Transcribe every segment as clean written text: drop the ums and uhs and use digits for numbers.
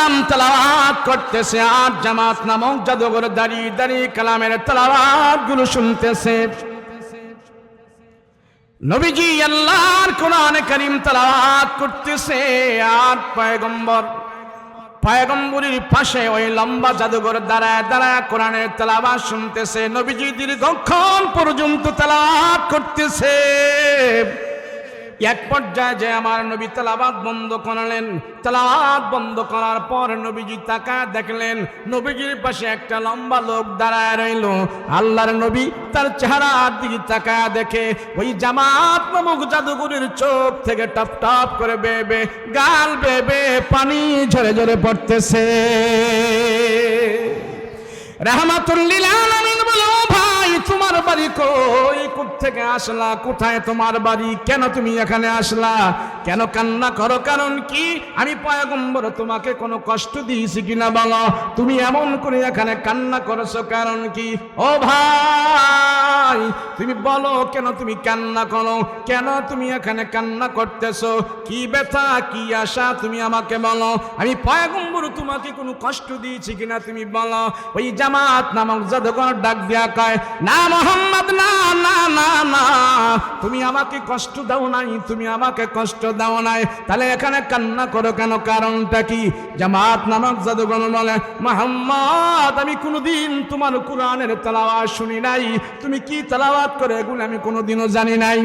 কালাম তেলাওয়াত করতেছে, আর জামাত নামক জাদুঘর দাঁড়িয়ে দাঁড়িয়ে কালামের তেলাওয়াত গুলো শুনতেছে। নবীজি আল্লাহর কোরআন কারীম তেলাওয়াত করতেছে, আর পয়গম্বরের পাশে ওই লম্বা জাদুঘর দাঁড়ায় দাঁড়ায় কোরআনের তেলাওয়াত শুনতেছে। নবীজি দীর্ঘক্ষণ পর্যন্ত তেলাওয়াত করতেছে। এক পর্যায়ে যে আমার নবী তেলাওয়াত বন্ধ করলেন। তেলাওয়াত বন্ধ করার পর নবীজি তাকায় দেখলেন নবীজির পাশে একটা লম্বা লোক দাঁড়ায় রইল। আল্লাহর নবী তার চেহারার দিকে তাকায় দেখে ওই জামাত নামক জাদুঘরের চোখ থেকে টপ টপ করে বেবে গাল বেবে পানি ঝরে ঝরে পড়তেছে। রাহমাতুল লিল আলামিন বলে, ও ভাই তোমার বাড়ি কই? থেকে আসলা? কোথায় তোমার বাড়ি? কেন তুমি এখানে আসলা? কেন কান্না করো? কারণ কি? আমি পয়গম্বর তোমাকে কোনো কষ্ট দিয়েছি কিনা বলো? তুমি এমন করে এখানে কান্না করেছো কারণ কি? ও ভাই তুমি বলো, কেন তুমি কান্না করো? কেন তুমি এখানে কান্না করতেছো? কি ব্যথা, কি আশা, তুমি আমাকে বলো। আমি পয়গম্বর তোমাকে কোনো কষ্ট দিয়েছি কিনা তুমি বলো। ওই জামাত নামক জাদুঘর ডাক দিয়া কয়, না মোহাম্মদ, না না না না, তুমি আমাকে কষ্ট দাও নাই, তুমি আমাকে কষ্ট দাও নাই, তাহলে এখানে কান্না করো কেন? কারণটা কি? জামাত নামক জাদুঘর বলে, মুহাম্মদ আমি কোনোদিন তোমার কোরআনের তেলাওয়াত শুনি নাই, তুমি কি তেলাওয়াত করে এগুলো আমি কোনোদিনও জানি নাই।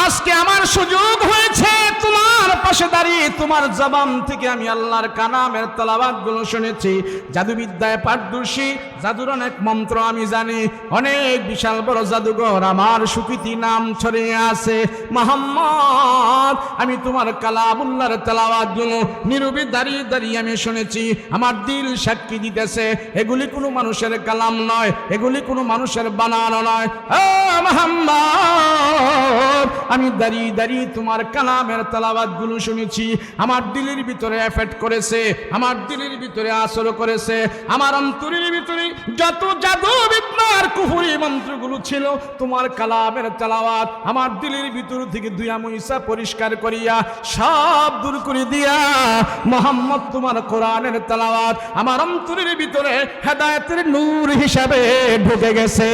আজকে আমার সুযোগ হয়েছে তোমার পাশে দাঁড়িয়ে তোমার জবান থেকে আমি আল্লাহর কালামের তেলাওয়াত গুলো শুনেছি। জাদুবিদ্যায় পারদর্শী, জাদুর অনেক মন্ত্র আমি জানি, অনেক বিশাল বড় জাদুঘর আমার সুকৃতি নাম ছড়িয়ে আছে। মুহাম্মদ আমি তোমার কালামুল্লাহর তেলাওয়াত গুলো নীরবে দাঁড়িয়ে দাঁড়িয়ে আমি শুনেছি, আমার দিল সাক্ষী দিতেছে এগুলি কোনো মানুষের কালাম নয়, এগুলি কোনো মানুষের বানানো নয়। ও মুহাম্মদ আমি দাঁড়িয়ে দাঁড়িয়ে তোমার কালামের তেলাওয়াত গুলো শুনেছি, আমার দিলের ভিতরে এফেক্ট করেছে, আমার দিলের ভিতরে আসর করেছে, আমার অন্তরের ভিতরে যত জাদু বিদ্যার কুফরি মন্ত্রগুলো ছিল তোমার কালামের তেলাওয়াত আমার দিলের ভিতর থেকে দুইয়া মুইসা পরিষ্কার করিয়া সব দূর করে দিয়া মুহাম্মদ তোমার কোরআনের তেলাওয়াত আমার অন্তরের ভিতরে হেদায়েতের নূর হিসাবে ঢুকে গেছে।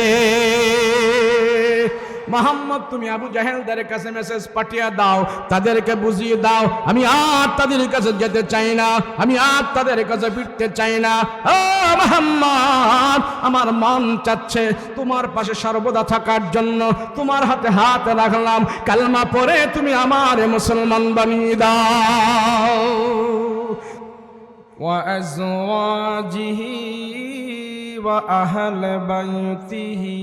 মুহাম্মদ তুমি আবু জাহেলদের কাছে মেসেজ পাঠিয়ে দাও, তাদেরকে বুঝিয়ে দাও আমি আর তাদের কাছে যেতে চাই না, আমি আর তাদের কাছে ফিরতে চাই না। ও মুহাম্মদ আমার মন চাচ্ছে তোমার পাশে সর্বদা থাকার জন্য, তোমার হাতে হাত রাখলাম, কালমা পড়ে তুমি আমারে মুসলমান বানিয়ে দাও। ওয়া আজওয়াজিহি ওয়া আহলে বাইতিহি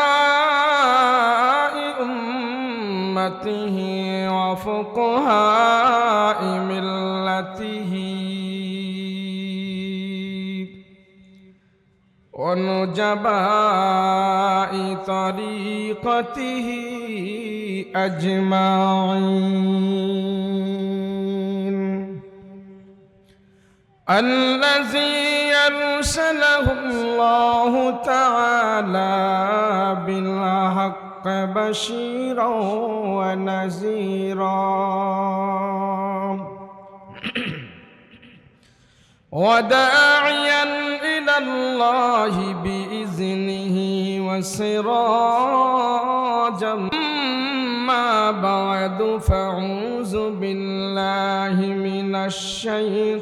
علماء أمته وفقهاء ملته ونجباء طريقته أجمعين الذي أرسله الله تعالى بالحق بشيرا ونذيرا وداعيا إلى الله بإذنه وسراجا ما بعد فأعوذ بالله من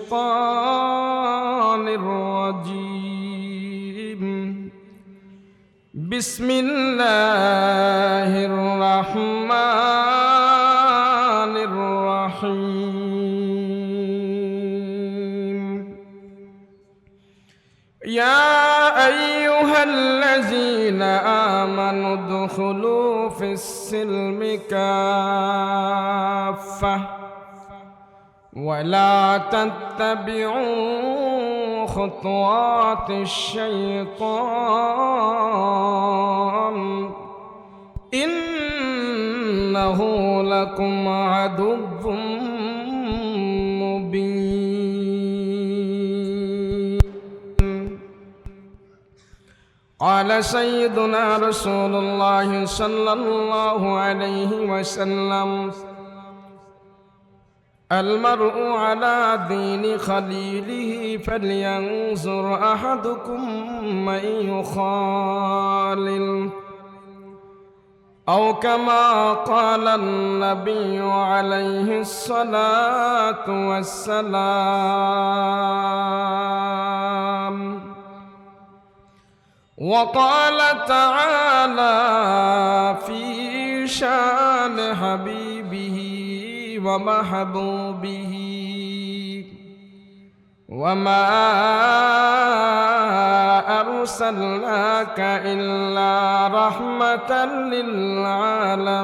الشيطان الرجيم بسم الله الرحمن الرحيم يا أيها الذين آمنوا ادخلوا في السلم كافة ولا تتبعوا خطوات الشيطان إنه لكم عدو مبين قال سيدنا رسول الله صلى الله عليه وسلم المرء على دين خليله فلينظر أحدكم من يخالل أو كما قال النبي عليه الصلاة والسلام. وقال تعالى في شان حبيبه ومحبوبه وما أرسلناك إلا رحمة للعالمين.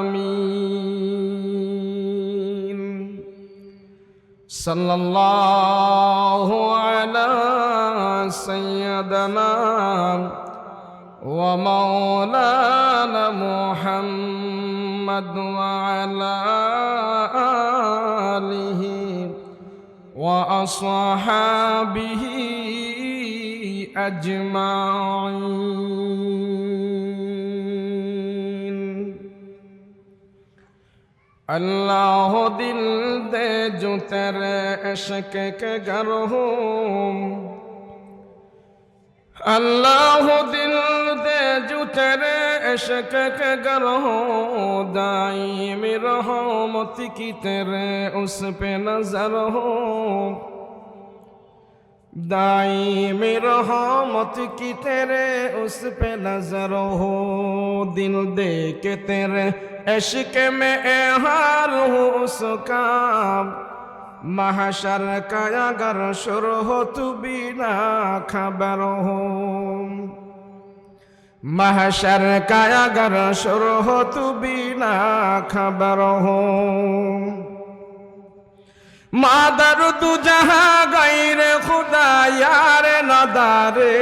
صلى الله على سيدنا ومولانا محمد وعلى آله وأصحابه أجمعين. अल्लाह दिल दे जो तेरे इश्क के गर हो, अल्लाह दिल दे जो तेरे इश्क के गर हो, दाई में रहमत की तेरे उस पे नजर हो, दाई में रहमत की तेरे उस पे नजर हो, दिल दे के तेरे इश्क में ए हाल हो उसका, महशर का अगर शुर हो तू बिना खबर हो, महशर का अगर शुर हो तू बिना खबर हो, मादर तू जहाँ गैर खुदा यार नदारे,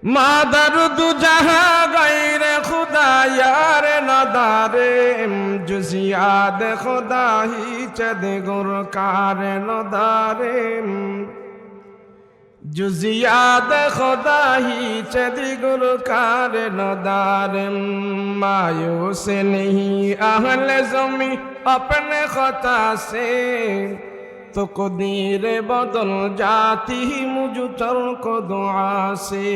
मादर तू जहाँ गैर खुदा यार नदारे, जुजियाद खुदा ही चद गुरकार नदारे, जुजियाद खुदा ही चद गुरकार नदारे, मायूस नहीं अहल ज़मी अपने खता से, तो कदीर बदल जाती ही मुझ को दुआ से,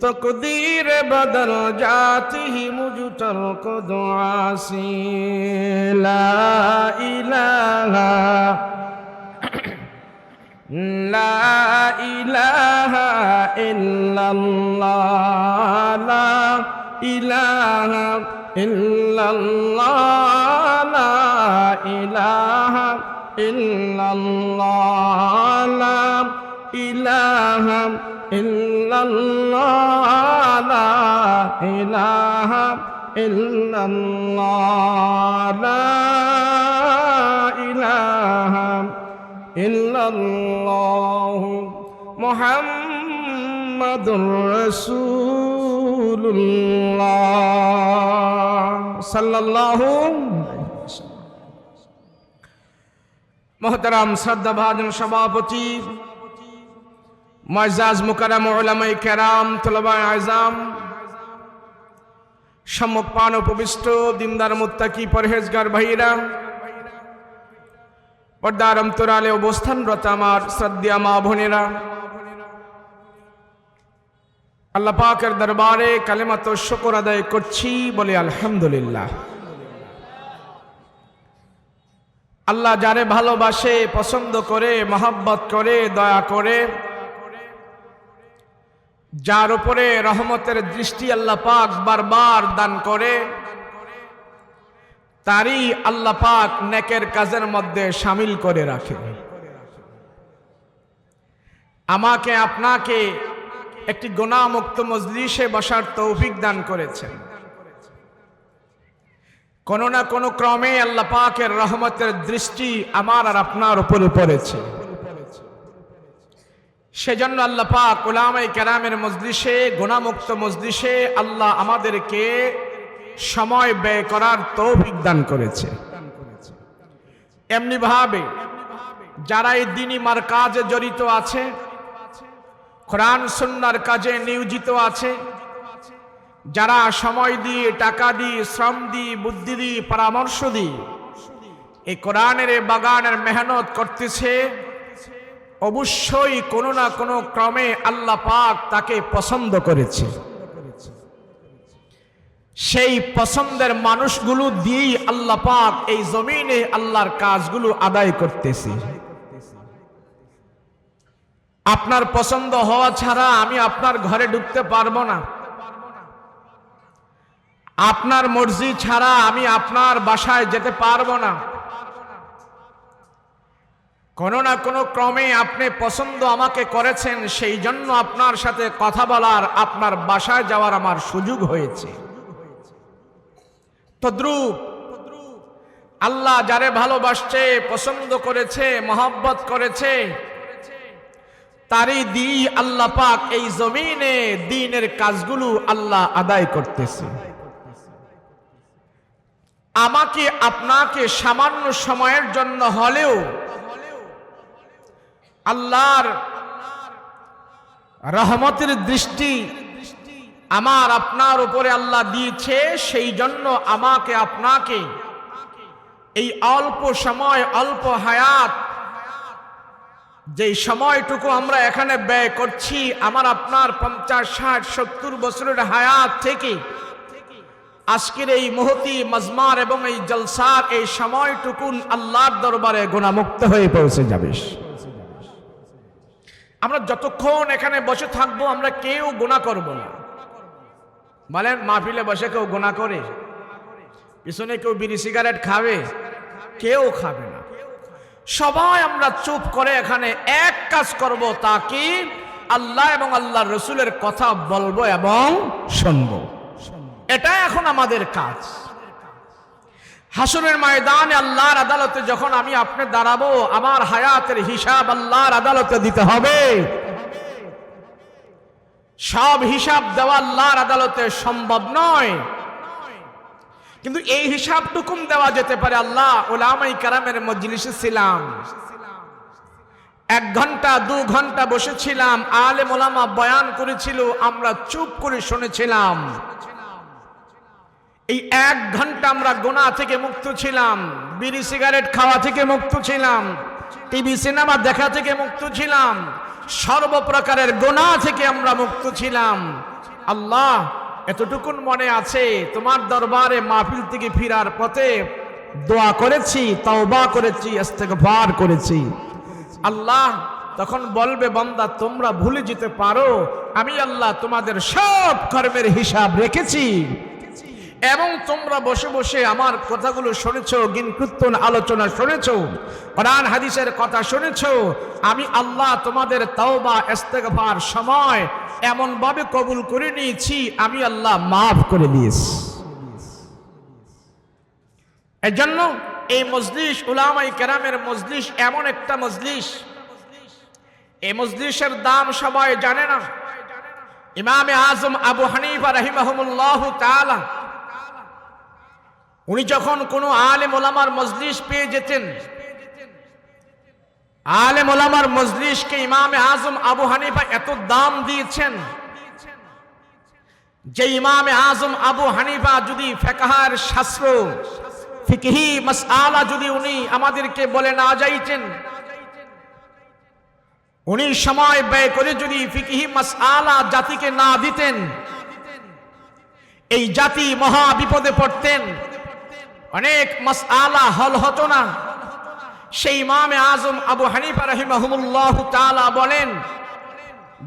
तो कदीर बदल जाती ही मुझ को दुआ से। ला इलाहा ला इलाहा इल्लल्लाह, ला इलाहा इल्लल्लाह, ला इलाहा इल्लल्लाह, ला इलाहा इल्लल्लाह, ला इलाहा इल्लल्लाह, ला इलाहा इल्लल्लाह, मुहम्मदुर रसूलुल्लाह सल्लल्लाहु मोहतरम श्रद्धाभाजन सभापति मुअज़्ज़ज़ मुकर्रम उलमाए केराम तुलबाए आज़ाम सम्मुखपान उपविष्ट दिनदार मुत्ताकी परहेजगार भाईरा पर्दार अंतराले अवस्थानरत आमार श्रद्धेय मा बोनेरा आल्लाह पाकेर दरबारे कालेमात शुक्र आदाय करछि बोले आलহামদুলিল্লাহ। আল্লাহ যারে ভালোবাসে পছন্দ করে মহব্বত করে দয়া করে যার উপরে রহমতের দৃষ্টি আল্লাহ পাক বারবার দান করে তারই আল্লাহ পাক নেকের কাজের মধ্যে শামিল করে রাখে। আমাকে আপনাকে একটি গুনাহমুক্ত মজলিসে বসার তৌফিক দান করেছেন। কোনো না কোনো ক্রমে আল্লাহ পাকের রহমতের দৃষ্টি আমার আর আপনার উপরে পড়েছে। সেজন্য আল্লাহ পাক উলামায়ে কেরামের মজলিসে গুনাহমুক্ত মজলিসে আল্লাহ আমাদেরকে সময় ব্যয় করার তৌফিক দান করেছে। এমনি ভাবে যারা এই দ্বীনি মারকাজে জড়িত আছে কোরআন সুন্নাহর কাজে নিয়োজিত আছে, যারা সময় দিয়ে, টাকা দিয়ে, শ্রম দিয়ে, বুদ্ধি দিয়ে, পরামর্শ দিয়ে এই কোরআনের এই বাগানের মেহনত করতেছে, অবশ্যই কোনো না কোনো ক্রমে আল্লাহ পাক তাকে পছন্দ করেছে। সেই পছন্দের মানুষগুলো দিয়েই আল্লাহ পাক এই জমিনে আল্লাহর কাজগুলো আদায় করতেছে। আপনার পছন্দ হওয়া ছাড়া আমি আপনার ঘরে ঢুকতে পারবো না, আপনার মর্জি ছাড়া আমি আপনার বাসায় যেতে পারবো না। কোনো না কোনো ক্রমে আপনি পছন্দ আমাকে করেছেন, সেই জন্য আপনার সাথে কথা বলার, আপনার বাসায় যাওয়ার আমার সুযোগ হয়েছে। তদ্রূপ আল্লাহ যারে ভালোবাসছে, পছন্দ করেছে, মহব্বত করেছে, তারই দিয়ে আল্লাহ পাক এই জমিনে দ্বীনের কাজগুলো আল্লাহ আদায় করতেছে। আমাকে আপনাকে সামান্য সময়ের জন্য হলেও আল্লাহর রহমতের দৃষ্টি আমার আপনার উপরে আল্লাহ দিয়েছে, সেই জন্য আমাকে আপনাকে এই অল্প সময়, অল্প হায়াত, যেই সময়টুকু আমরা এখানে ব্যয় করছি, আমার আপনার 50, 60, 70 বছরের হায়াত থেকে আজকের এই মহতি মাজমার এবং এই জলসার এই সময়টুকুন আল্লাহর দরবারে গুনাহমুক্ত হয়ে পৌঁছে যাবে। আমরা যতক্ষণ এখানে বসে থাকবো আমরা কেউ গুনাহ করব না। বলেন, মাহফিলে বসে কেউ গুনাহ করে? পিছনে কেউ বিড়ি সিগারেট খাবে? কেউ খাবে না। সবাই আমরা চুপ করে এখানে এক কাজ করব, তা কি আল্লাহ এবং আল্লাহর রসুলের কথা বলবো এবং শুনবো। এটাই এখন আমাদের কাজ। হাসরের ময়দানে আল্লাহর আদালতে যখন আমি আপনি দাঁড়াবো, আমার হায়াতের হিসাব আল্লাহর আদালতে দিতে হবে। সব হিসাব দেওয়া আল্লাহর আদালতে সম্ভব নয়, কিন্তু এই হিসাবটুকুন দেওয়া যেতে পারে। আল্লাহ উলামায়ে কেরামের মজলিসে ছিলাম, 1 ঘন্টা 2 ঘন্টা বসেছিলাম, আলেম ওলামা বয়ান করেছিল, আমরা চুপ করে শুনেছিলাম। এই 1 ঘন্টা আমরা গুনাহ থেকে মুক্ত ছিলাম, বিড়ি সিগারেট খাওয়া থেকে মুক্ত ছিলাম, টিভি সিনেমা দেখা থেকে মুক্ত ছিলাম, সর্বপ্রকারের গুনাহ থেকে আমরা মুক্ত ছিলাম। আল্লাহ, এতটুকুন মনে আছে, তোমার দরবারে মাহফিল থেকে ফিরার পথে দোয়া করেছি, তওবা করেছি, ইস্তেগফার করেছি। আল্লাহ তখন বলবে, বান্দা তোমরা ভুলে যেতে পারো, আমি আল্লাহ তোমাদের সব কর্মের হিসাব রেখেছি এবং তোমরা বসে বসে আমার কথাগুলো শুনেছো, জ্ঞানকীর্তন আলোচনা শুনেছো, কোরআন হাদিসের কথা শুনেছো। আমি আল্লাহ তোমাদের তওবা ইস্তেগফার সময় এমন ভাবে কবুল করে নিয়েছি, আমি আল্লাহ মাফ করে দিয়েছি। এজন্য এই মজলিস, উলামায়ে কেরামের মজলিস এমন একটা মজলিস, এই মজলিসের দাম সবাই জানে না। ইমামে আজম আবু হানিফা রাহিমাহুল্লাহ তাআলা, উনি যখন কোনো আলেম ওলামার মজলিস পেয়ে যেতেন, আলেম ওলামার মজলিসকে ইমামে আজম আবু হানিফা এত দাম দিয়েছেন যে ইমামে আজম আবু হানিফা যদি ফিকহের শাস্ত্র, ফিকহি মাসআলা যদি উনি আমাদেরকে বলে না যাইতেন, উনি সময় ব্যয় করে যদি ফিকহি মাসআলা জাতিকে না দিতেন, এই জাতি মহা বিপদে পড়তেন, অনেক মাসআলা হল হতো না। সেই ইমামে আজম আবু হানিফা রাহিমাহুল্লাহ তাআলা বলেন,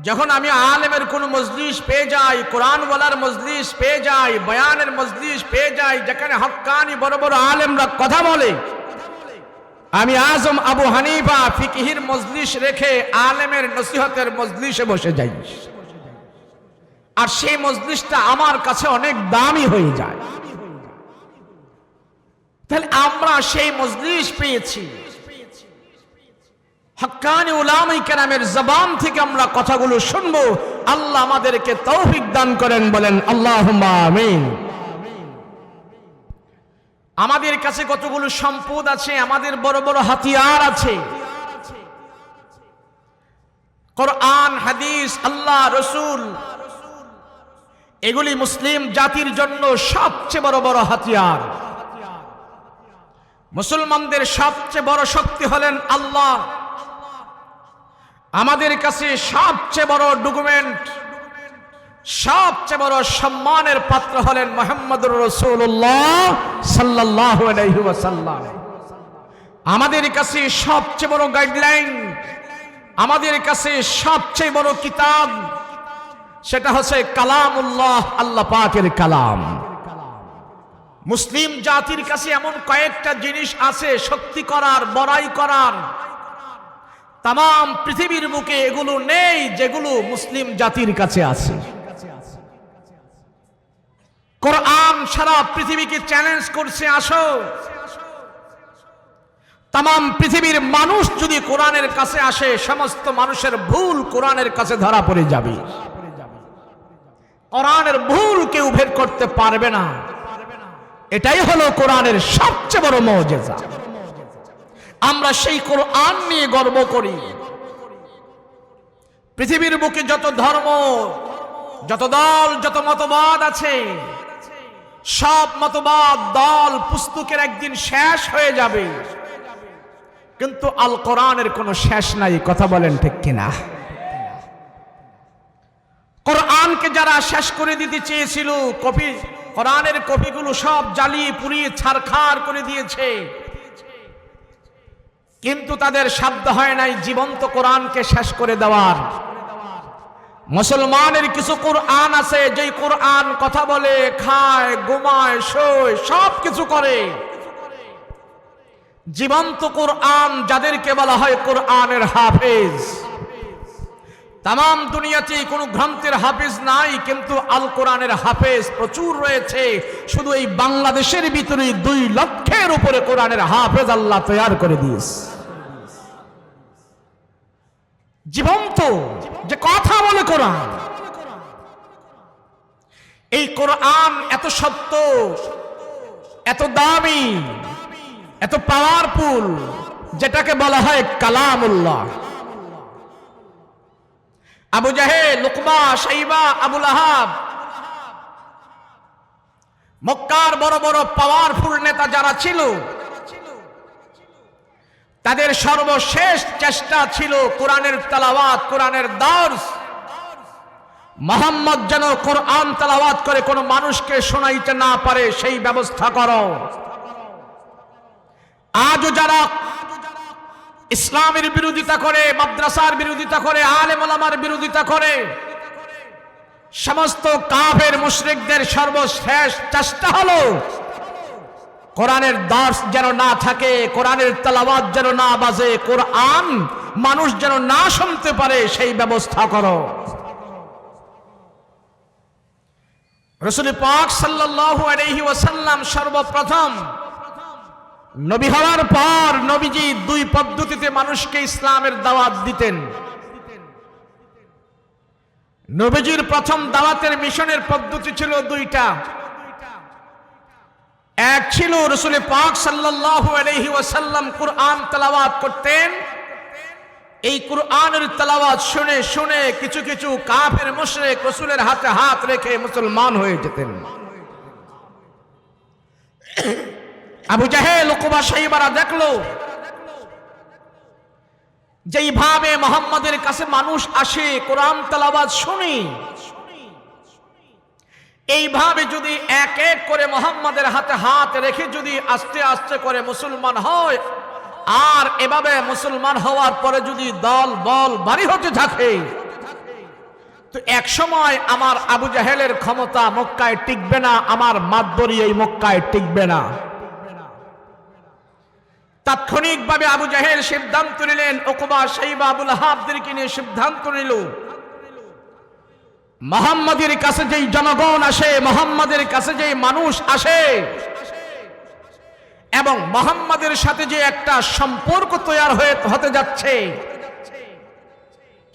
যখন আমি আলেমের কোন মজলিস পেয়ে যাই, কোরআন ওয়ালার মজলিস পেয়ে যাই, বয়ানের মজলিস পেয়ে যাই, যেখানে হক্কানি বড় বড় আলেমরা কথা বলে, আমি আজম আবু হানিফা ফিকহির মজলিস রেখে আলেমের নসিহতের মজলিসে বসে যাই, আর সেই মজলিসটা আমার কাছে অনেক দামি হয়ে যায়। তাহলে আমরা সেই মজলিস পেয়েছি, হক্কানি উলামায়ে কেরামের জবান থেকে আমরা কথাগুলো শুনবো। আল্লাহ আমাদেরকে তৌফিক দান করেন, বলেন আল্লাহুম্মা আমিন। আমাদের কাছে কতগুলো সম্পদ আছে, আমাদের বড় বড় হাতিয়ার আছে, কোরআন, হাদিস, আল্লাহ, রসুল, এগুলি মুসলিম জাতির জন্য সবচেয়ে বড় বড় হাতিয়ার। মুসলমানদের সবচেয়ে বড় শক্তি হলেন আল্লাহ। আমাদের কাছে সবচেয়ে বড় ডকুমেন্ট, সবচেয়ে বড় সম্মানের পাত্র হলেন মুহাম্মদুর রাসূলুল্লাহ সাল্লাল্লাহু আলাইহি ওয়াসাল্লাম। আমাদের কাছে সবচেয়ে বড় গাইডলাইন, আমাদের কাছে সবচেয়ে বড় কিতাব, সেটা হচ্ছে কালামুল্লাহ, আল্লাহ পাকের কালাম। মুসলিম জাতির কাছে এমন কয়েকটা জিনিস আছে শক্তি করার, বড়াই করার, তাম পৃথিবীর বুকে এগুলো নেই যেগুলো মুসলিম জাতির কাছে আছে। কোরআন সারা পৃথিবীকে চ্যালেঞ্জ করছে, আসো তাম পৃথিবীর মানুষ যদি কোরআনের কাছে আসে, সমস্ত মানুষের ভুল কোরআনের কাছে ধরা পড়ে যাবে। কোরআনের ভুল কেউ ভেদ করতে পারবে না। এটাই হলো কোরআনের সবচেয়ে বড় মুজিজা। আমরা সেই কোরআন নিয়ে গর্ব করি। পৃথিবীর বুকে যত ধর্ম, যত দল, যত মতবাদ আছে, সব মতবাদ, দল, পুস্তকের একদিন শেষ হয়ে যাবে, কিন্তু আল কোরআনের কোনো শেষ নাই। কথা বলেন ঠিক কিনা? কোরআনকে যারা শেষ করে দিতে চেয়েছিল, কোরআনের কপিগুলো সব জ্বালিয়ে পুড়িয়ে ছারখার করে দিয়েছে, কিন্তু তাদের সাধ্য হয় নাই জীবন্ত কোরআনকে শেষ করে দেওয়ার। মুসলমানের কিছু কোরআন আছে, যেই কোরআন কথা বলে, খায়, ঘুমায়, শোয়, সব কিছু করে। জীবন্ত কোরআন যাদেরকে বলা হয় কোরআনের হাফেজ। তাম দুনিয়াতে কোনো গ্রন্থের হাফেজ নাই, কিন্তু আল কোরআনের হাফেজ প্রচুর রয়েছে। শুধু এই বাংলাদেশের ভিতরে 2 লক্ষের উপরে কোরআনের হাফেজ আল্লাহ তৈরি করে দিয়েছে। জীবন্ত, যে কথা বলে কোরআন। এই কোরআন এত সত্য, এত দামি, এত পাওয়ারফুল, যেটাকে বলা হয় কালামুল্লাহ। আবু জাহেল, লুকবা, শাইবা, আবু লাহাব, মক্কার বড় বড় পাওয়ারফুল নেতা যারা ছিল, তাদের সর্বশেষ চেষ্টা ছিল কোরআনের তেলাওয়াত, কোরআনের দর্স। মুহাম্মদ যেন কোরআন তেলাওয়াত করে কোনো মানুষকে শোনাইতে না পারে, সেই ব্যবস্থা করো। আজও যারা ইসলামের বিরোধিতা করে, মাদ্রাসার বিরোধিতা করে, আলেম ওলামার বিরোধিতা করে, সমস্ত কাফের মুশরিকদের সর্বশেষ চেষ্টা হলো কোরআনের দর্স যেন না থাকে, কোরআনের তেলাওয়াত যেন না বাজে, কোরআন মানুষ যেন না শুনতে পারে, সেই ব্যবস্থা করো। রাসূল পাক সাল্লাল্লাহু আলাইহি ওয়াসাল্লাম সর্বপ্রথম নবী হওয়ার পর নবীজি 2 পদ্ধতিতে মানুষকে ইসলামের দাওয়াত দিতেন। নবীজির প্রথম দাওয়াতের মিশনের পদ্ধতি ছিল 2টা। এক ছিল রাসূল পাক সাল্লাল্লাহু আলাইহি ওয়াসাল্লাম কোরআন তেলাওয়াত করতেন। এই কোরআনের তেলাওয়াত শুনে শুনে কিছু কিছু কাফের মুশরিক রাসূলের হাতে হাত রেখে মুসলমান হয়ে যেতেন। আবু জাহেল, উকবা, শাইবারা দেখলো যেইভাবে মুহাম্মাদের কাছে মানুষ আসে কোরআন তেলাওয়াত শুনে, এইভাবে যদি এক এক করে মুহাম্মাদের হাতে হাত রেখে যদি আস্তে আস্তে করে মুসলমান হয়, আর এভাবে মুসলমান হওয়ার পরে যদি দল বল ভারী হতে থাকে, তো এক সময় আমার আবু জাহেলের ক্ষমতা মক্কায় টিকবে না, আমার মাতবরী এই মক্কায় টিকবে না। তাৎক্ষণিকভাবে আবু জাহেল সিদ্ধান্ত নিলেন, উকবা, শাইবা, আবু লাহাবদেরকে নিয়ে সিদ্ধান্ত নিল, মুহাম্মাদের কাছে যেই জনগণ আসে, মুহাম্মাদের কাছে যেই মানুষ আসে, এবং মুহাম্মাদের সাথে যে একটা সম্পর্ক তৈরি হতে যাচ্ছে,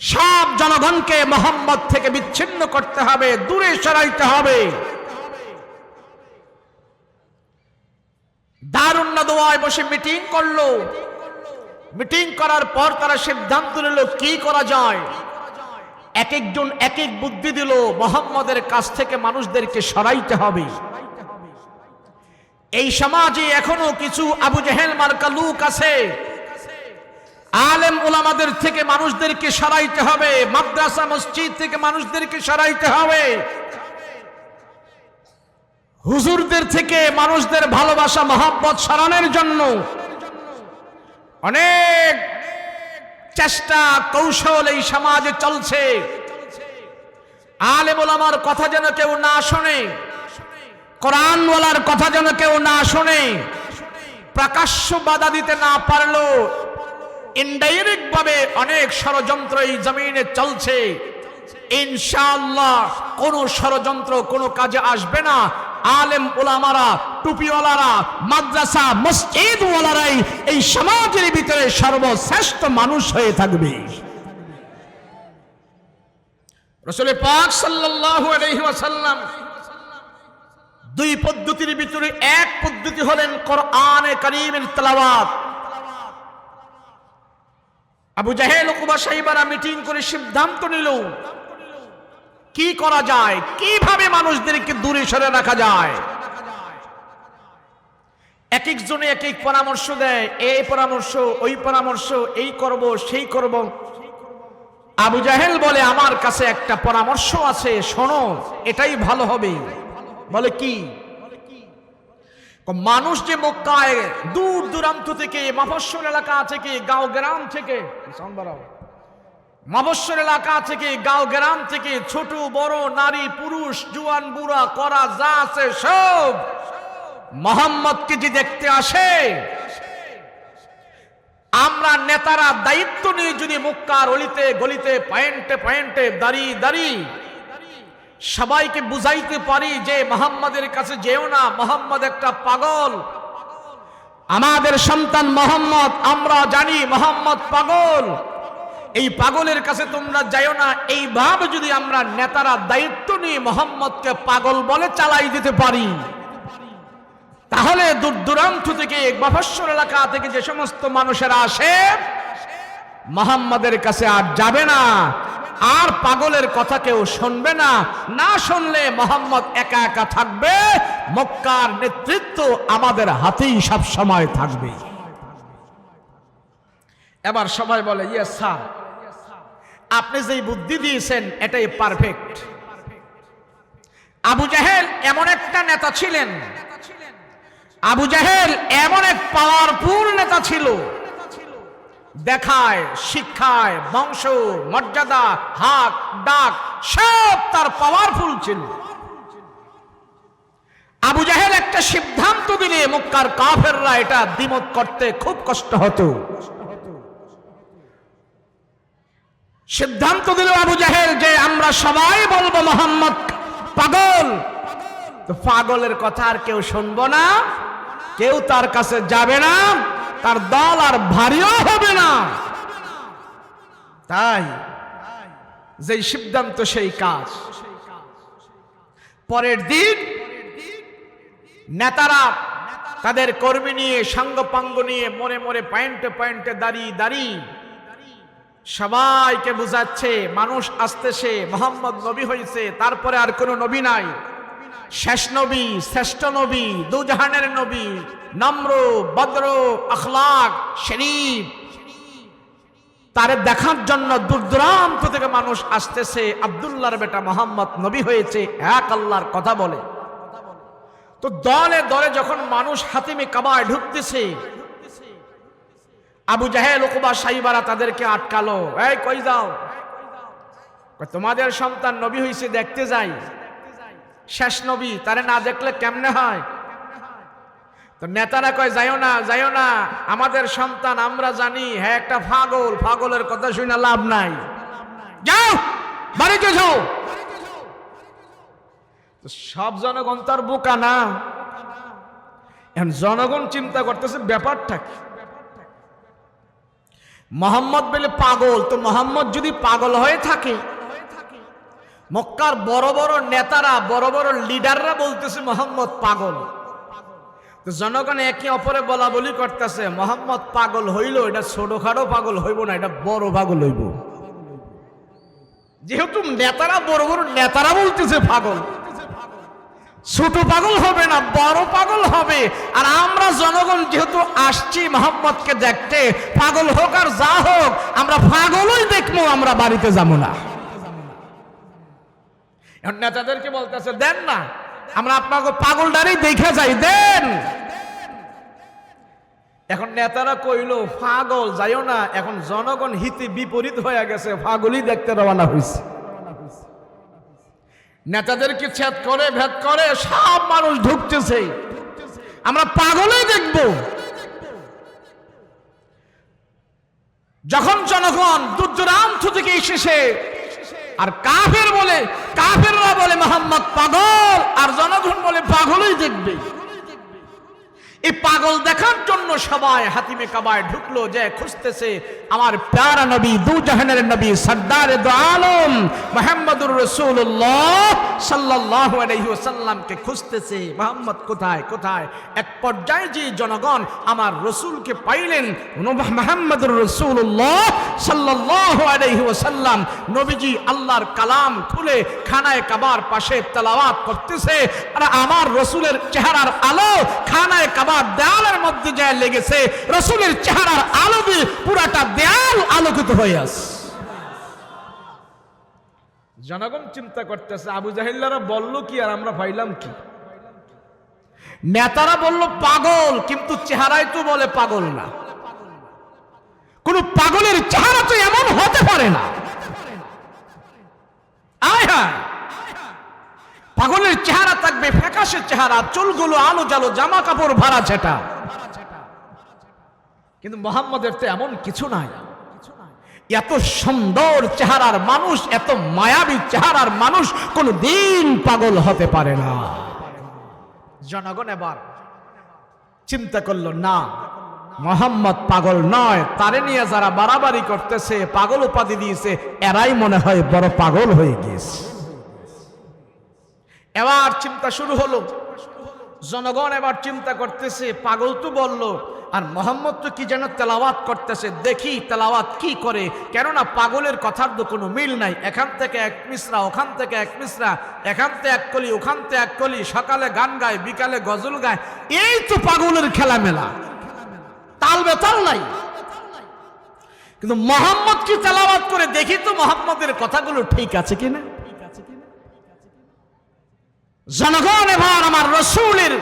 সব জনগণকে মুহাম্মদ থেকে বিচ্ছিন্ন করতে হবে, দূরে সরাইতে হবে। দারুন নাদওয়ায় বসে মিটিং করলো। মিটিং করার পর তারা সিদ্ধান্ত নিল কি করা যায়। এক একজন এক এক বুদ্ধি দিল, মুহাম্মদের কাছ থেকে মানুষদেরকে সরাইতে হবে। এই সমাজে এখনো কিছু আবু জেহেল মার্কা লোক আছে, আলেম উলামাদের থেকে মানুষদেরকে সরাইতে হবে, মাদ্রাসা মসজিদ থেকে মানুষদেরকে সরাইতে হবে, হুজুরদের থেকে মানুষদের ভালোবাসা মহব্বত সরানোর জন্য অনেক চেষ্টা কৌশল এই সমাজে চলছে। আলেম ওলামার কথা যেন কেউ না শোনে, কোরআনওয়ালার কথা যেন কেউ না শোনে, প্রকাশ্য বাধা দিতে না পারলো ইনডাইরেক্ট ভাবে অনেক ষড়যন্ত্র এই জমিনে চলছে। ইনশাআল্লাহ কোন ষড়যন্ত্র কোনো কাজে আসবে না। আলেম উলামারা, টুপিওয়ালারা, মাদ্রাসা মসজিদ ওয়ালারাই এই সমাজের ভিতরে সর্বশ্রেষ্ঠ মানুষ হয়ে থাকবে। রাসূল পাক সাল্লাল্লাহু আলাইহি ওয়াসাল্লাম দুই পদ্ধতির ভিতরে এক পদ্ধতি হলেন কোরআনে কারীমের তেলাওয়াত। আবু জাহেল উকবা সাইবারা মিটিং করে সিদ্ধান্ত নিল কি করা যায়, কিভাবে মানুষদেরকে দূরে সরে রাখা যায়। এক একজনে এক এক পরামর্শ দেয়, এই পরামর্শ ওই পরামর্শ, এই করব সেই করব। আবু জাহেল বলে আমার কাছে একটা পরামর্শ আছে, শোনো, এটাই ভালো হবে। বলে কি? মানুষ যে মক্কায় দূর দূরান্ত থেকে, মফস্বল এলাকা থেকে, গাঁও গ্রাম থেকে, মফস্বল এলাকা থেকে, গাঁও গ্রাম থেকে, ছোট বড়, নারী পুরুষ, জুয়ান বুড়া, করা যা আছে সব মুহাম্মদকে যে দেখতে আসে, আমরা নেতারা দায়িত্ব নিয়ে যদি মক্কার অলিতে গলিতে, পয়েন্টে পয়েন্টে, দাঁড়িয়ে দাঁড়িয়ে সবাইকে বুঝাইতে পারি যে মুহাম্মাদের কাছে যেও না, মুহাম্মদ একটা পাগল, আমাদের সন্তান মুহাম্মদ, আমরা জানি মুহাম্মদ পাগল, এই পাগলের কাছে তোমরা যাইও না, এইভাবে যদি আমরা নেতারা দায়িত্ব নিয়ে মুহাম্মদকে পাগল বলে চালাই দিতে পারি, তাহলে দূর দূরান্ত থেকে, মফস্বল এলাকা থেকে যে সমস্ত মানুষেরা আসে মুহাম্মদের কাছে আর যাবে না, আর পাগলের কথা কেউ শুনবে না। না শুনলে মুহাম্মদ একা একা থাকবে, মক্কার নেতৃত্ব আমাদের হাতেই সব সময় থাকবে। এবার সবাই বলে ইয়েস স্যার, আপনি যেই বুদ্ধি দিয়েছেন এটাই পারফেক্ট। আবু জাহেল এমন একটা নেতা ছিলেন, আবু জাহেল এমন এক পাওয়ারফুল নেতা ছিল, দেখায়, শিক্ষায়, বংশ মর্যাদা, হাক ডাক সব তার পাওয়ারফুল ছিল। আবু জাহেল একটা সিদ্ধান্ত দিলে মক্কার কাফেররা এটা দ্বিমত করতে খুব কষ্ট হতো। সিদ্ধান্ত দিল আবু জাহেল যে আমরা সবাই বলবো মুহাম্মদ পাগল। তো পাগলের কথা আর কেউ শুনবো না, কেউ তার কাছে যাবে না, তার দল আর ভারীও হবে না। তাই যেই সিদ্ধান্ত সেই কাজ। পরের দিন নেতারা তাদের কর্মী নিয়ে, সাঙ্গপাঙ্গ নিয়ে, মনে মনে পয়েন্টে পয়েন্টে দাঁড়িয়ে দাঁড়িয়ে সবাইকে বুঝাচ্ছে মানুষ আসতেছে, মুহাম্মদ নবী হয়েছে, তারপরে আর কোনো নবী নাই, শেষ নবী, শ্রেষ্ঠ নবী, দুজাহানের নবী, নম্র ভদ্র, আখলাক শরীফ, তারে দেখার জন্য দূর দূরান্ত থেকে মানুষ আসতেছে। আব্দুল্লাহর বেটা মুহাম্মদ নবী হয়েছে, এক আল্লাহর কথা বলে। তো দলে দলে যখন মানুষ হাতিমে কাবায় ঢুকতেছে, আবু জাহেল উকবা সাইবারা তাদেরকে আটকালো, এই কই যাও? তোমাদের সন্তান নবী হয়েছে, দেখতে যাই, শেষ নবী, তারে না দেখলে কেমনে হয়? তো নেতারা কয় যাইও না, যাইও না, আমাদের সন্তান, আমরা জানি হ্যাঁ একটা পাগল, পাগলের কথা শুনে লাভ নাই, যাও বাড়িতে যাও। সব জনগণ তার বোকা না, এখন জনগণ চিন্তা করতেছে ব্যাপারটা কি। মুহাম্মদ বলে পাগল, তো মুহাম্মদ যদি পাগল হয়ে থাকে, মক্কার বড় বড় নেতারা, বড় বড় লিডাররা বলতেছে মুহাম্মদ পাগল, তো জনগণ একে অপরে বলা বলি করতেছে, মুহাম্মদ পাগল হইল, এটা ছোটখাটো পাগল হইব না, এটা বড় পাগল হইব। যেহেতু নেতারা বড় বড় নেতারা বলতেছে পাগল, ছোট পাগল হবে না, বড় পাগল হবে। আর আমরা জনগণ যেহেতু আসছি মোহাম্মদকে দেখতে, পাগল হোক আর যা হোক আমরা পাগলই দেখবো, আমরা বাড়িতে যাবো না। এখন নেতাদেরকে বলতেছে দেন না, আমরা আপনাকে পাগলটারই দেখে যাই, দেন। এখন নেতারা কইল পাগল যাইও না, এখন জনগণ হিতে বিপরীত হয়ে গেছে, পাগলই দেখতে রওনা হয়েছে। নেতাদেরকে ছেদ করে ভেদ করে সব মানুষ ঢুকতেছে, আমরা পাগলই দেখব। যখন জনগণ দূর দূরান্ত থেকে এসেছে, আর কাফেররা বলে মোহাম্মদ পাগল, আর জনগণ বলে পাগলই দেখবে। এই পাগল দেখার জন্য সবাই হাতিমে কাবায় ঢুকলো, যে খুঁজতেছে আমার প্যারা নবী, দু জাহানের নবী, সরদারে দু আলম মুহাম্মদুর রাসূলুল্লাহ সাল্লাল্লাহু আলাইহি ওয়াসাল্লামকে খুঁজতেছে, মুহাম্মদ কোথায় কোথায়। এক পর্যায়ে যে জনগণ আমার রাসূলকে পাইলেন, মুহাম্মদুর রাসূলুল্লাহ সাল্লাল্লাহু আলাইহি ওয়াসাল্লাম নবীজি আল্লাহর কালাম খুলে খানায়ে কাবার পাশে তেলাওয়াত করতেছে, আর আমার রাসূলের চেহারার আলো খানায়ে কাবার দেয়ালের মধ্যে যায় লেগেছে, রাসূলের চেহারার আলো দিয়ে পুরাটা দেয়াল আলোকিত হয়ে আছে। জনগণ চিন্তা করতেছে আবু জাহেলরা বলল কি আর আমরা পাইলাম কি। নেতারা বলল পাগল, কিন্তু চেহারায় তো বলে পাগল না। কোন পাগলের চেহারা তো এমন হতে পারে না। আয় হায়, পাগলের চেহারা থাকবে ফ্যাকাশে চেহারা, চুলগুলো আলো জালো, জামা কাপড় ভাড়া ছেটা, কিন্তু মুহাম্মদের তো এমন কিছু নাই। এত সুন্দর চেহারার মানুষ, এত মায়াবী চেহারার মানুষ কোনদিন পাগল হতে পারে না। জনগণ এবার চিন্তা করলো না, মুহাম্মদ পাগল নয়, তারে নিয়ে যারা বাড়াবাড়ি করতেছে, পাগল উপাধি দিয়েছে, এরাই মনে হয় বড় পাগল হয়ে গিয়েছে। এবার চিন্তা শুরু হলো, জনগণ এবার চিন্তা করতেছে পাগল তো বলল, আর মোহাম্মদ তো কি যেন তেলাওয়াত করতেছে, দেখি তেলাওয়াত কি করে। কেননা পাগলের কথার তো কোনো মিল নাই, এখান থেকে এক মিসরা, ওখান থেকে এক মিসরা, এখান থেকে এক কলি, ওখান থেকে এক কলি, সকালে গান গায়, বিকালে গজল গায়, এই তো পাগলের খেলামেলা, তাল বেতাল নাই। কিন্তু মোহাম্মদ কি তেলাওয়াত করে, দেখি তো মোহাম্মদের কথাগুলো ঠিক আছে কিনা। জনগণ এবার আমার রাসূলের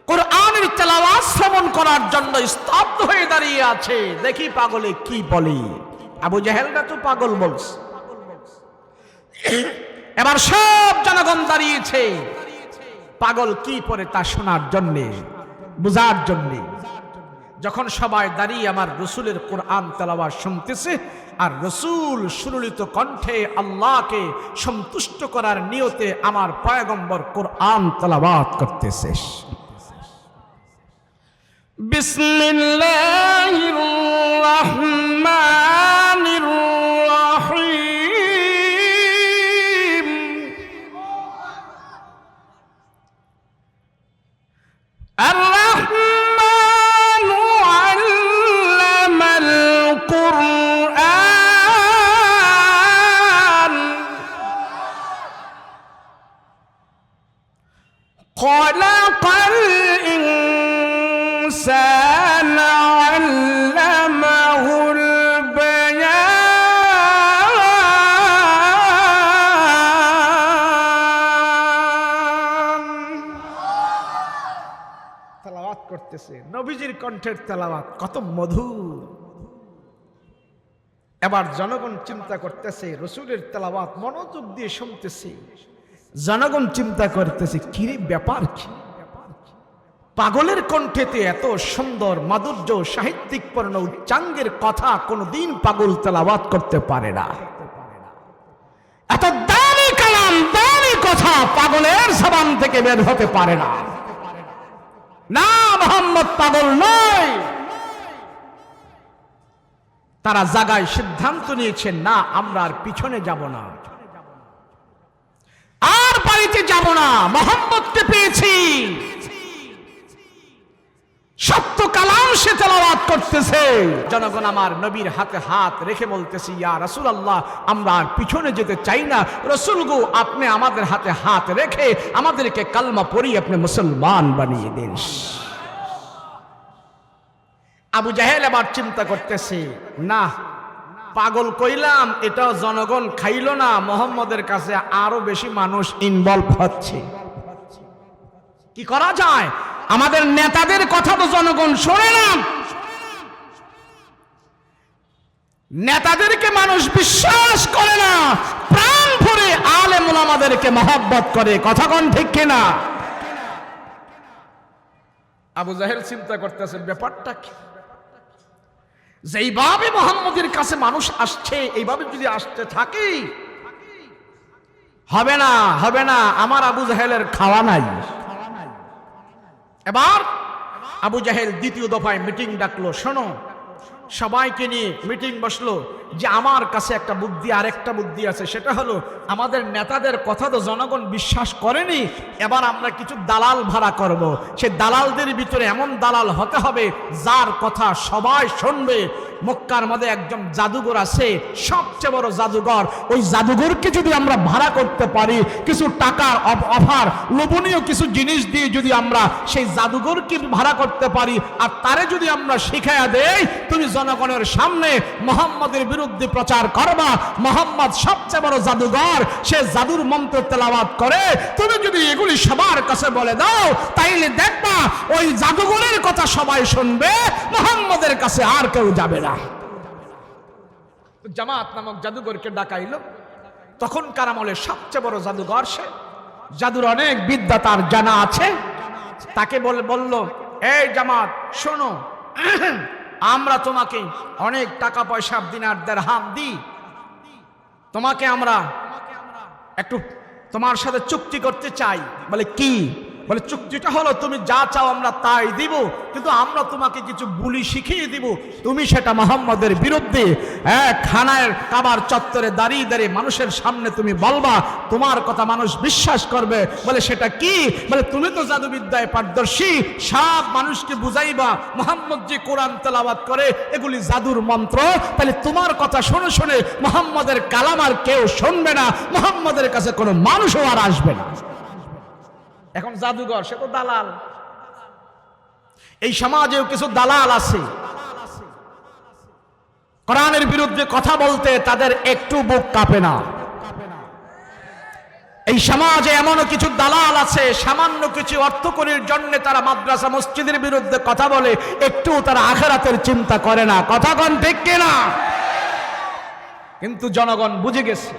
কোরআনের তেলাওয়াত শ্রবণ করার জন্য স্তব্ধ হয়ে দাঁড়িয়ে আছে, দেখি পাগলে কি বলে। আবু জাহেলরা তো পাগল বলছে। এবার সব জনগণ দাঁড়িয়েছে পাগল কি পড়ে তা শোনার জন্যে, বুঝার জন্যে। যখন সবাই দাঁড়িয়ে আমার রাসূলের কোরআন তেলাওয়াত শুনতেছে, আর রাসূল সুললিত কণ্ঠে আল্লাহকে সন্তুষ্ট করার নিয়তে আমার পয়গম্বর কোরআন তেলাওয়াত করতেছে। বিসমিল্লাহির রাহমানির রাহিম। আর-রাহমানু আল্লামাল কুরআন খালাকাল الإنسان علمه البيان। তেলাওয়াত করতেছে, নবীজির কণ্ঠের তেলাওয়াত কত মধুর। এবার জনগণ চিন্তা করতেছে, রাসূলের তেলাওয়াত মনোযোগ দিয়ে শুনতেছে। জনগণ চিন্তা করতেছে কি ব্যাপার, কি পাগলের কণ্ঠেতে এত সুন্দর মাধুর্য, সাহিত্যিকপূর্ণ উচ্চাঙ্গের কথা কোনদিন পাগল তেলাওয়াত করতে পারে না। এত দামি কালাম, দামি কথা পাগলের জবান থেকে বের হতে পারে না। না, মুহাম্মদ পাগল নয়। তারা জায়গায় সিদ্ধান্ত নিয়েছেন, না আমরা আর পিছনে যাব না, আর বাড়িতে যাব না, মুহাম্মদকে পেয়েছি। সত্য কালাম সে তেলাওয়াত করতেছে। জনগণ আমার নবীর হাতে হাত রেখে বলতেছি, ইয়া রাসূলুল্লাহ, আমরা আর পিছনে যেতে চাই না। রাসূল গো, আপনি আমাদের হাতে হাত রেখে আমাদেরকে কালমা পড়িয়ে আপনি মুসলমান বানিয়ে দিন। আবু জাহেল আবার চিন্তা করতেছে, না, পাগল কইলাম, এটাও জনগণ খাইল না, মুহাম্মদের কাছে আরো বেশি মানুষ ইনভলভ হচ্ছে, কি করা যায়? আমাদের নেতাদের কথা তো জনগণ শোনে না, নেতাদেরকে মানুষ বিশ্বাস করে না, প্রাণ ভরে আলেম ওলামাদেরকে মহব্বত করে, কথা কোন ঠিক কিনা? আবু জাহেল চিন্তা করতেছে, ব্যাপারটা কি? যেইভাবে মুহাম্মদের কাছে মানুষ আসছে, এইভাবে যদি আসতে থাকি, হবে না, হবে না, আমার আবু জাহেলের খাওয়া নাই। এবার আবু জাহেল দ্বিতীয় দফায় মিটিং ডাকলো। শোনো, সবাইকে নিয়ে মিটিং বসলো যে আমার কাছে একটা বুদ্ধি, আরেকটা বুদ্ধি আছে, সেটা হলো আমাদের নেতাদের কথা তো জনগণ বিশ্বাস করেনি, এবার আমরা কিছু দালাল ভাড়া করব। সে দালালদের ভিতরে এমন দালাল হতে হবে যার কথা সবাই শুনবে। মক্কার মধ্যে একজন জাদুঘর আছে, সবচেয়ে বড় জাদুঘর। ওই জাদুঘরকে যদি আমরা ভাড়া করতে পারি, কিছু টাকার অফার, লোভনীয় কিছু জিনিস দিয়ে যদি আমরা সেই জাদুঘরকে ভাড়া করতে পারি, আর তারে যদি আমরা শিখাইয়া দেই, তুমি জনগণের সামনে মুহাম্মদের বিরুদ্ধে প্রচার করবা, মুহাম্মদ সবচেয়ে বড় জাদুঘর, সে জাদুর মন্ত্র তেলাওয়াত করে, তুমি যদি এগুলি সবার কাছে বলে দাও, তাইলে দেখবা ওই জাদুঘরের কথা সবাই শুনবে, মুহাম্মদের কাছে আর কেউ যাবে না। জামাত নামক জাদুঘরকে ডাকাইলো। তখনকার আমলে সবচেয়ে বড় জাদুঘর সে, জাদুর অনেক বিদ্যা তার জানা আছে। তাকে বলল, এই জামাত শোনো, আমরা তোমাকে অনেক টাকা পয়সা, দিনার দিরহাম দিই, তোমাকে আমরা একটু তোমার সাথে চুক্তি করতে চাই। বলে কি? বলে চুক্তিটা হলো তুমি যা চাও আমরা তাই দিব, কিন্তু আমরা তোমাকে কিছু বুলি শিখিয়ে দিব, তুমি সেটা মুহাম্মদের বিরুদ্ধে খানায় কাবার চত্বরে দাঁড়িয়ে দাঁড়িয়ে মানুষের সামনে তুমি বলবা, তোমার কথা মানুষ বিশ্বাস করবে। বলে সেটা কি? বলে তুমি তো জাদুবিদ্যায় পারদর্শী, সব মানুষকে বুঝাইবা মুহাম্মদ যে কোরআন তেলাওয়াত করে এগুলি জাদুর মন্ত্র, তাহলে তোমার কথা শুনে শুনে মুহাম্মদের কালাম আর কেউ শুনবে না, মুহাম্মদের কাছে কোনো মানুষও আর আসবে না। এখন জাদুঘর সে তো দালাল। এই সমাজেও কিছু দালাল আছে, কোরআনের বিরুদ্ধে কথা বলতে তাদের একটু বুক কাঁপে না। এই সমাজে এমনও কিছু দালাল আছে, সামান্য কিছু অর্থকরীর জন্য তারা মাদ্রাসা মসজিদের বিরুদ্ধে কথা বলে, একটু তারা আখিরাতের চিন্তা করে না, কথা কোন ঠিক কিনা? কিন্তু জনগণ বুঝে গেছে,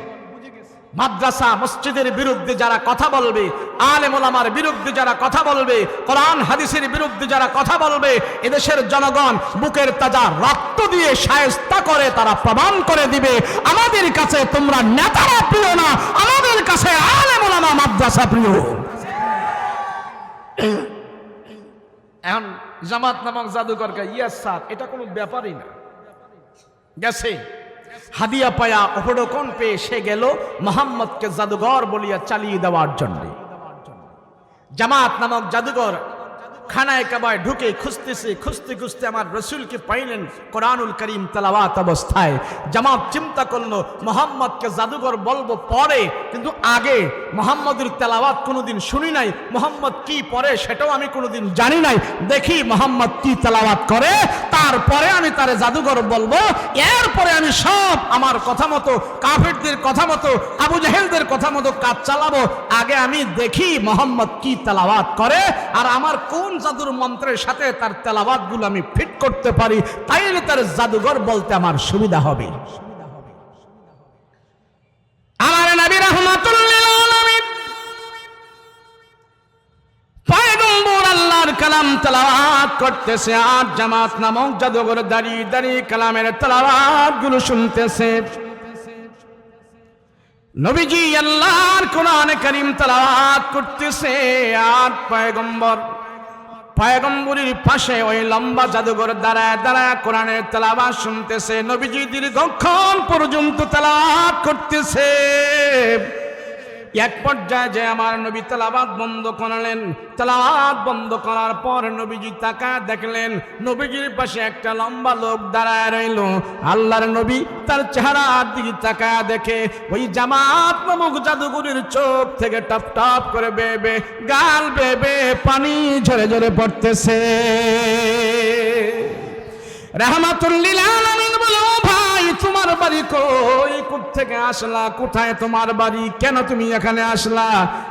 মাদ্রাসা মসজিদের বিরুদ্ধে যারা কথা বলবে, আলেম ওলামার বিরুদ্ধে যারা কথা বলবে, কোরআন হাদিসের বিরুদ্ধে যারা কথা বলবে, এদেশের জনগণ বুকের তাজা রক্ত দিয়ে শায়েস্তা করে তারা প্রমাণ করে দিবে, আমাদের কাছে তোমরা নেতারা প্রিয় না, আমাদের কাছে আলেম ওলামা মাদ্রাসা প্রিয়। এখন জামাত নামক জাদুকরকে, ইয়েস স্যার, এটা কোনো ব্যাপারই না, গেছে হাদিয়া পায়া অপরকম পেয়ে সে গেল মুহাম্মদকে জাদুঘর বলিয়া চালিয়ে দেওয়ার জন্য। জামাত নামক জাদুঘর খানায় কাবায় ঢুকে খুঁজতেছে, খুঁজতে খুঁজতে আমার রসুলকে পাইলেন কোরআনুল করিম তেলাওয়াত অবস্থায়। জামাত চিন্তা করলো মুহাম্মদকে জাদুঘর বলবো পরে, কিন্তু আগে মুহাম্মদের তেলাওয়াত কোনোদিন শুনি নাই, মুহাম্মদ কি পড়ে সেটাও আমি কোনোদিন জানি নাই, দেখি মুহাম্মদ কি তেলাওয়াত করে, তারপরে আমি তারে জাদুঘর বলবো, এরপরে আমি সব আমার কথা মতো, কাফেরদের কথা মতো, আবু জাহেলদের কথা মতো কাজ চালাবো। আগে আমি দেখি মুহাম্মদ কি তেলাওয়াত করে, আর আমার কোন জাদুর মন্ত্রের সাথে তার তেলাওয়াত গুলো আমি ফিট করতে পারি, তাইলে তার জাদুঘর বলতে আমার সুবিধা হবে। আমার নবী রাহমাতুল লিল আলামিন পয়গম্বর আল্লাহর কালাম তেলাওয়াত করতেছে, আর জামাত নামক জাদুঘর দাঁড়িয়ে দাঁড়িয়ে কালামের তেলাওয়াত গুলো শুনতেছে। নবীজি আল্লাহর কোরআন কারীম তেলাওয়াত করতেছে, আর পয়গম্বরের পাশে ওই লম্বা জাদুঘর দাঁড়ায় দাঁড়ায় কোরআনের তেলাওয়াত শুনতেছে। নবীজি দীর্ঘক্ষণ পর্যন্ত তেলাওয়াত করতেছে। এক পর্যায়ে যে আমার নবী তেলাওয়াত বন্ধ করলেন। তেলাওয়াত বন্ধ করার পর নবীজি তাকায় দেখলেন নবীজির পাশে একটা লম্বা লোক দাঁড়ায় রইল। আল্লাহর নবী তার চেহারার দিকে তাকায় দেখে ওই জামাত নামক জাদুঘরের চোখ থেকে টপ টপ করে বেবে গাল বেবে পানি ঝরে ঝরে পড়তেছে। রাহমাতুল লিল আলামিন বলে, ও ভাই তোমার বাড়ি কই? থেকে আসলা? কোথায় তোমার বাড়ি? কেন তুমি এখানে আসলা?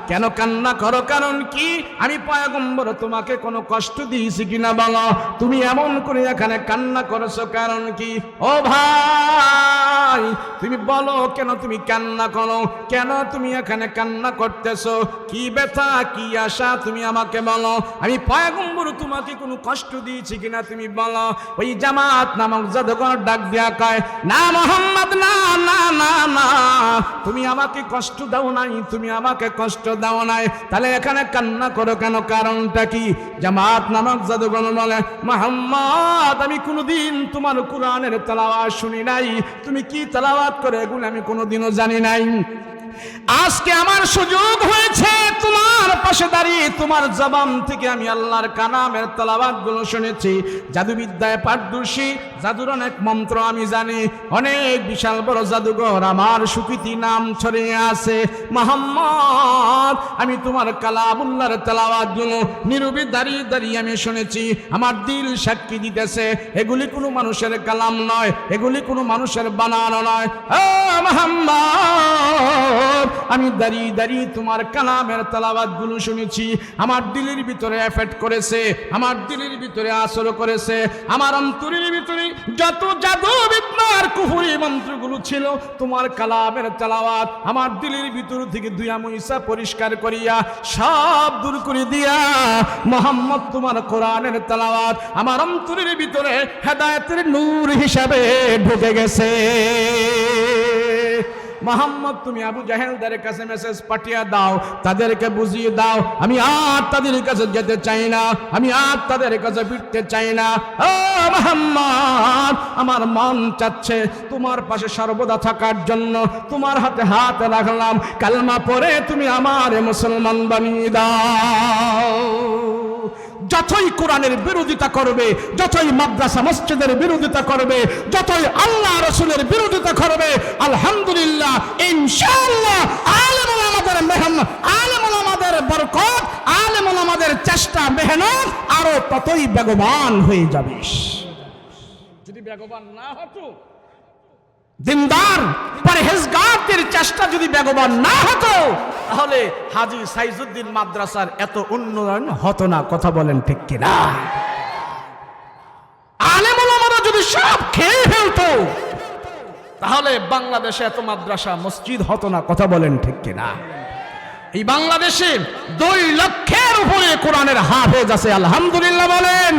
কেন কান্না করো? কারণ কি? আমি পয়গম্বর তোমাকে কোনো কষ্ট দিয়েছি কিনা বলো? তুমি এমন করে এখানে কান্না করছো কারণ কি? ও ভাই তুমি বলো কেন তুমি কান্না করো? কেন তুমি এখানে কান্না করতেছো? কি ব্যথা কি আশা তুমি আমাকে বলো। আমি পয়গম্বর তোমাকে কোনো কষ্ট দিয়েছি কিনা তুমি বলো। ওই জামাত নামক জাদুঘর ডাক দিয়া কয়, না মোহাম্মদ, না না না না, তুমি আমাকে কষ্ট দাও নাই, তুমি আমাকে কষ্ট দাও নাই, তাহলে এখানে কান্না করো কেন? কারণটা কি? জামাত নামক জাদুঘর বলে, মোহাম্মদ আমি কোনোদিন তোমার কোরআনের তেলাওয়াত শুনি নাই, তুমি কি তেলাওয়াত করে এগুলো আমি কোনোদিনও জানি নাই। আজকে আমার সুযোগ হয়েছে তোমার পাশে দাঁড়িয়ে তোমার জবান থেকে আমি আল্লাহর কালামের তেলাওয়াত গুলো শুনেছি। জাদুবিদ্যায় পারদর্শী, জাদুর অনেক মন্ত্র আমি জানি, অনেক বিশাল বড় জাদুঘর আমার সুকৃতি নাম ছড়িয়ে আছে। মুহাম্মদ আমি তোমার কালামুল্লাহর তেলাওয়াত গুলো নীরবে দাঁড়িয়ে দাঁড়িয়ে আমি শুনেছি, আমার দিল সাক্ষী দিতেছে এগুলি কোনো মানুষের কালাম নয়, এগুলি কোনো মানুষের বানানো নয়। ও মুহাম্মদ আমি দাঁড়িয়ে দাঁড়িয়ে তোমার কালামের তেলাওয়াত গুলো শুনেছি, আমার দিলের ভিতরে এফেক্ট করেছে, আমার দিলের ভিতরে আসর করেছে, আমার অন্তরের ভিতরে যত জাদু বিদ্যার কুফরি মন্ত্রগুলো ছিল তোমার কালামের তেলাওয়াত আমার দিলের ভিতর থেকে দুয়া মুইসা পরিষ্কার করিয়া সব দূর করে দিয়া মুহাম্মদ তোমার কোরআনের তেলাওয়াত আমার অন্তরের ভিতরে হেদায়েতের নূর হিসাবে ঢুকে গেছে। মোহাম্মদ তুমি আবু জাহেলদের কাছে মেসেজ পাঠিয়ে দাও, তাদেরকে বুঝিয়ে দাও আমি আর তাদের কাছে যেতে চাই না, আমি আর তাদের কাছে ফিরতে চাই না। ও মোহাম্মদ আমার মন চাচ্ছে তোমার পাশে সর্বদা থাকার জন্য, তোমার হাতে হাত রাখলাম, কালমা পড়ে তুমি আমার মুসলমান বানিয়ে দাও। যতই কোরআনের বিরোধিতা করবে, যতই মাদ্রাসা মসজিদের বিরোধিতা করবে, যতই আল্লাহ রাসূলের বিরোধিতা করবে, আলহামদুলিল্লাহ ইনশাআল্লাহ আলেম ওলামাদের মেহনত, আলেম ওলামাদের বরকত, আলেম ওলামাদের চেষ্টা মেহনত আরো ততই বেগবান হয়ে যাবে। যদি বেগবান না হতো, দিনদার পরহেজগারদের চেষ্টা যদি বেগবান না হতো, তাহলে হাজী সাইজুদ্দিন মাদ্রাসার এত উন্নয়ন হতো না। কথা বলেন ঠিক কিনা? আলেম ওলামারা যদি সব খেয়ে ফেলতো, তাহলে বাংলাদেশে এত মাদ্রাসা মসজিদ হতো না। কথা বলেন ঠিক কিনা? এই বাংলাদেশে 2 লক্ষের উপরে কোরআনের হাফেজ আছে, আলহামদুলিল্লাহ বলেন।